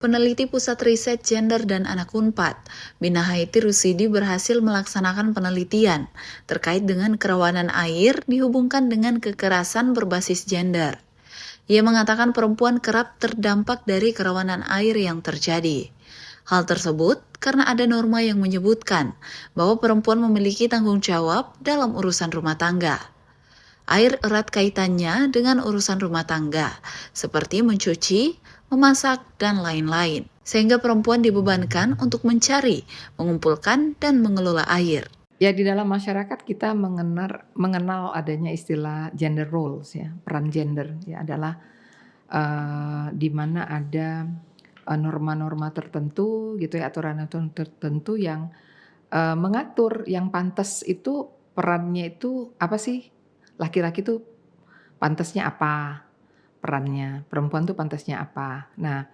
Peneliti Pusat Riset Gender dan Anak Unpad, Binahaiti Rusidi berhasil melaksanakan penelitian terkait dengan kerawanan air dihubungkan dengan kekerasan berbasis gender. Ia mengatakan perempuan kerap terdampak dari kerawanan air yang terjadi. Hal tersebut karena ada norma yang menyebutkan bahwa perempuan memiliki tanggung jawab dalam urusan rumah tangga. Air erat kaitannya dengan urusan rumah tangga, seperti mencuci, memasak, dan lain-lain. Sehingga perempuan dibebankan untuk mencari, mengumpulkan, dan mengelola air. Ya, di dalam masyarakat kita mengenal adanya istilah gender roles, ya, peran gender ya adalah di mana ada norma-norma tertentu gitu ya, aturan-aturan tertentu yang mengatur yang pantas itu perannya itu apa sih? Laki-laki tuh pantasnya apa perannya, perempuan tuh pantasnya apa. Nah,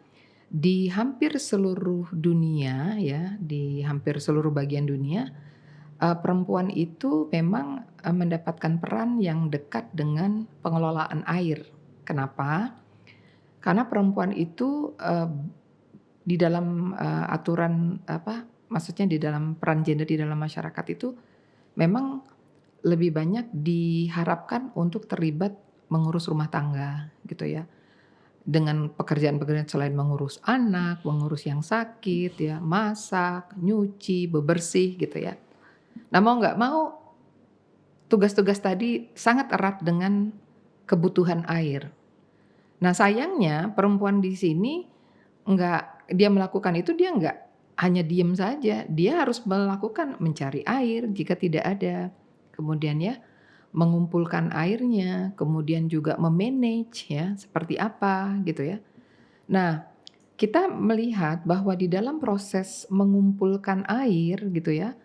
di hampir seluruh dunia ya, di hampir seluruh bagian dunia, perempuan itu memang mendapatkan peran yang dekat dengan pengelolaan air. Kenapa? Karena perempuan itu di dalam aturan maksudnya di dalam peran gender di dalam masyarakat itu memang lebih banyak diharapkan untuk terlibat mengurus rumah tangga gitu ya. Dengan pekerjaan-pekerjaan selain mengurus anak, mengurus yang sakit ya, masak, nyuci, bebersih gitu ya. Nah, mau nggak mau tugas-tugas tadi sangat erat dengan kebutuhan air. Nah, sayangnya perempuan di sini dia melakukan itu, dia nggak hanya diem saja, dia harus melakukan mencari air jika tidak ada. Kemudian ya, mengumpulkan airnya, kemudian juga memanage ya, seperti apa gitu ya. Nah, kita melihat bahwa di dalam proses mengumpulkan air gitu ya,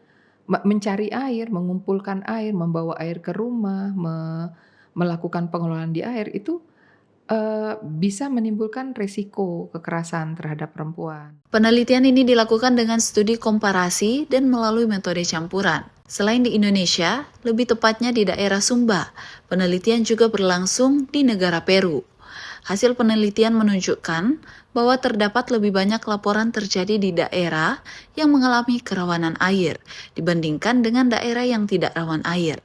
mencari air, mengumpulkan air, membawa air ke rumah, melakukan pengelolaan di air itu bisa menimbulkan resiko kekerasan terhadap perempuan. Penelitian ini dilakukan dengan studi komparasi dan melalui metode campuran. Selain di Indonesia, lebih tepatnya di daerah Sumba, penelitian juga berlangsung di negara Peru. Hasil penelitian menunjukkan bahwa terdapat lebih banyak laporan terjadi di daerah yang mengalami kerawanan air dibandingkan dengan daerah yang tidak rawan air.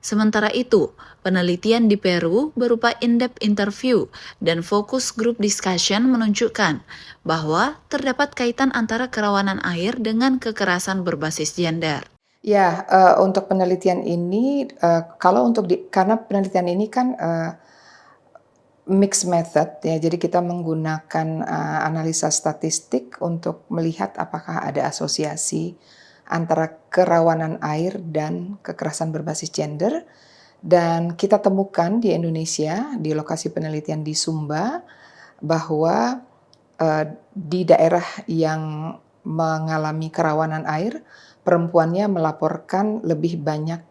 Sementara itu, penelitian di Peru berupa in-depth interview dan focus group discussion menunjukkan bahwa terdapat kaitan antara kerawanan air dengan kekerasan berbasis gender. Ya, untuk penelitian ini, karena penelitian ini kan mixed method ya, jadi kita menggunakan analisa statistik untuk melihat apakah ada asosiasi antara kerawanan air dan kekerasan berbasis gender. Dan kita temukan di Indonesia, di lokasi penelitian di Sumba, bahwa di daerah yang mengalami kerawanan air, perempuannya melaporkan lebih banyak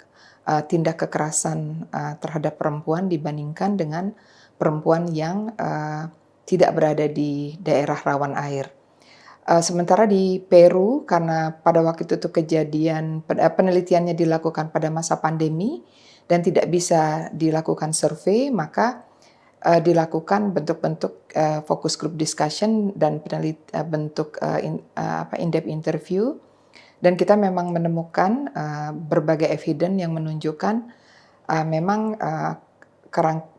tindak kekerasan terhadap perempuan dibandingkan dengan perempuan yang tidak berada di daerah rawan air. Sementara di Peru, karena pada waktu itu penelitiannya dilakukan pada masa pandemi dan tidak bisa dilakukan survei, maka dilakukan bentuk-bentuk focus group discussion dan bentuk in-depth interview, dan kita memang menemukan berbagai evidence yang menunjukkan memang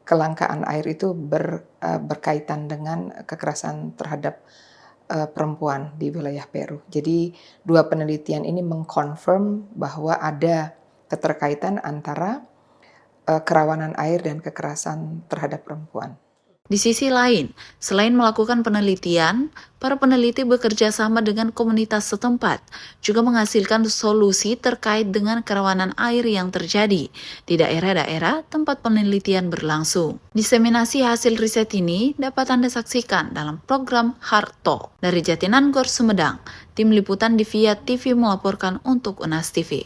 kelangkaan air itu berkaitan dengan kekerasan terhadap perempuan di wilayah Peru. Jadi dua penelitian ini mengkonfirm bahwa ada keterkaitan antara kerawanan air dan kekerasan terhadap perempuan. Di sisi lain, selain melakukan penelitian, para peneliti bekerja sama dengan komunitas setempat, juga menghasilkan solusi terkait dengan kerawanan air yang terjadi di daerah-daerah tempat penelitian berlangsung. Diseminasi hasil riset ini dapat Anda saksikan dalam program Harto. Dari Jatinangor, Sumedang, tim liputan Divia TV melaporkan untuk UNAS TV.